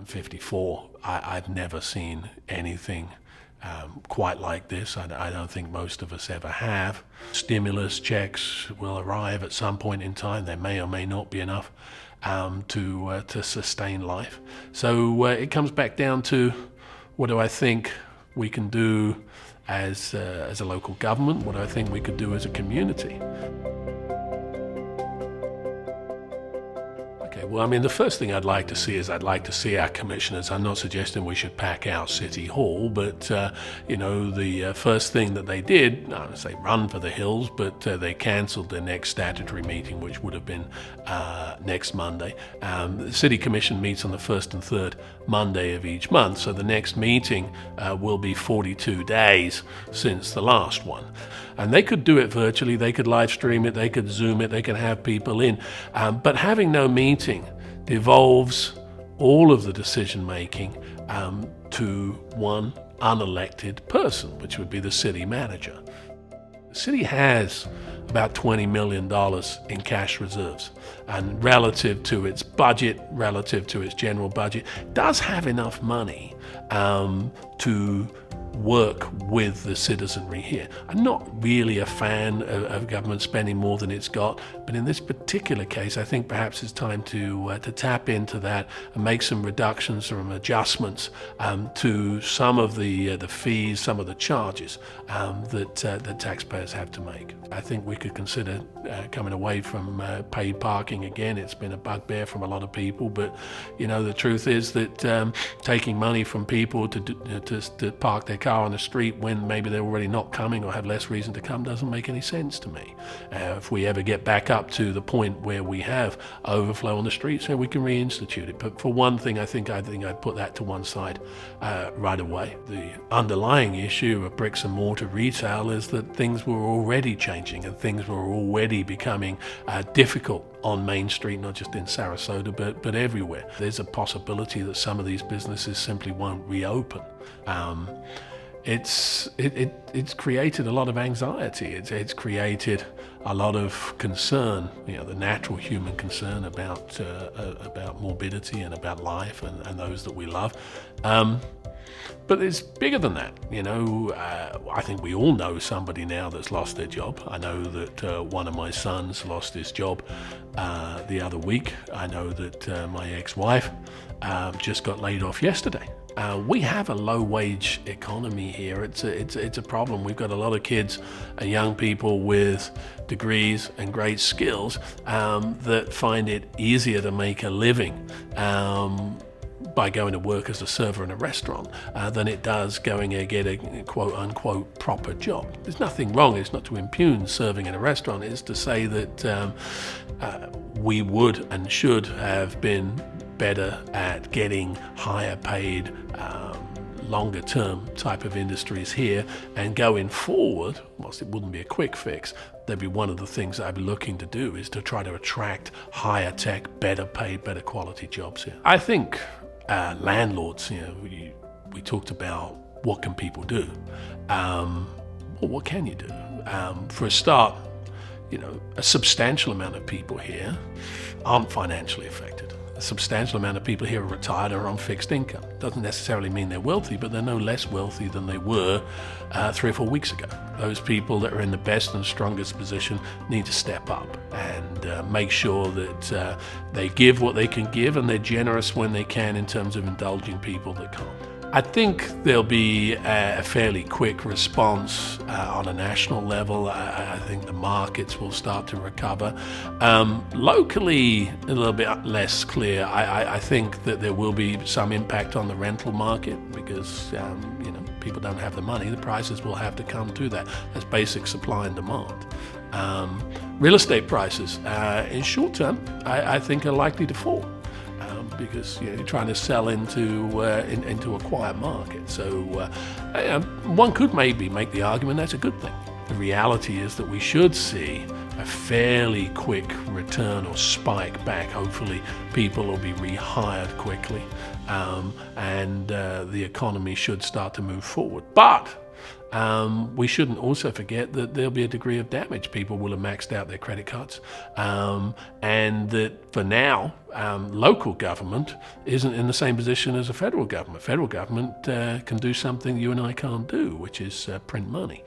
I'm 54. I've never seen anything quite like this. I don't think most of us ever have. Stimulus checks will arrive at some point in time. There may or may not be enough to sustain life. So it comes back down to, what do I think we can do as a local government? What do I think we could do as a community? Okay, well, I mean, the first thing I'd like to see is I'd like to see our commissioners. I'm not suggesting we should pack out City Hall, but, the first thing that they did, I don't say run for the hills, but they cancelled their next statutory meeting, which would have been next Monday. The City Commission meets on the first and third Monday of each month, so the next meeting will be 42 days since the last one. And they could do it virtually, they could live stream it, they could Zoom it, they could have people in. But having no meeting devolves all of the decision making to one unelected person, which would be the city manager. The city has about $20 million in cash reserves, and relative to its budget, relative to its general budget, does have enough money to work with the citizenry here. I'm not really a fan of government spending more than it's got, but in this particular case, I think perhaps it's time to tap into that and make some reductions, some adjustments to some of the fees, some of the charges that taxpayers have to make. I think we could consider coming away from paid parking again. It's been a bugbear from a lot of people, but the truth is that taking money from people to park their car on the street when maybe they're already not coming or have less reason to come doesn't make any sense to me. If we ever get back up to the point where we have overflow on the streets, then we can reinstitute it. But for one thing, I think I'd put that to one side right away. The underlying issue of bricks and mortar retail is that things were already changing and things were already becoming difficult on Main Street, not just in Sarasota, but everywhere. There's a possibility that some of these businesses simply won't reopen. It's created a lot of anxiety. It's created a lot of concern, the natural human concern about morbidity and about life and those that we love. But it's bigger than that. I think we all know somebody now that's lost their job. I know that one of my sons lost his job the other week. I know that my ex-wife just got laid off yesterday. We have a low-wage economy here. It's a problem. We've got a lot of kids and young people with degrees and great skills that find it easier to make a living by going to work as a server in a restaurant than it does going and get a quote-unquote proper job. There's nothing wrong. It's not to impugn serving in a restaurant. It's to say that we would and should have been better at getting higher paid, longer term type of industries here. And going forward, whilst it wouldn't be a quick fix, that'd be one of the things I'd be looking to do, is to try to attract higher tech, better paid, better quality jobs here. I think landlords, we talked about what can people do. Well, what can you do? For a start, a substantial amount of people here aren't financially affected. A substantial amount of people here are retired or on fixed income. Doesn't necessarily mean they're wealthy, but they're no less wealthy than they were 3 or 4 weeks ago. Those people that are in the best and strongest position need to step up and make sure that they give what they can give, and they're generous when they can in terms of indulging people that can't. I think there'll be a fairly quick response on a national level. I think the markets will start to recover. Locally, a little bit less clear. I think that there will be some impact on the rental market because people don't have the money. The prices will have to come to that. That's basic supply and demand. Real estate prices, in short term, I think are likely to fall. Because you're trying to sell into a quiet market. So one could maybe make the argument that's a good thing. The reality is that we should see a fairly quick return or spike back. Hopefully people will be rehired quickly and the economy should start to move forward. But we shouldn't also forget that there'll be a degree of damage. People will have maxed out their credit cards, and that for now, local government isn't in the same position as a federal government. Federal government can do something you and I can't do, which is print money.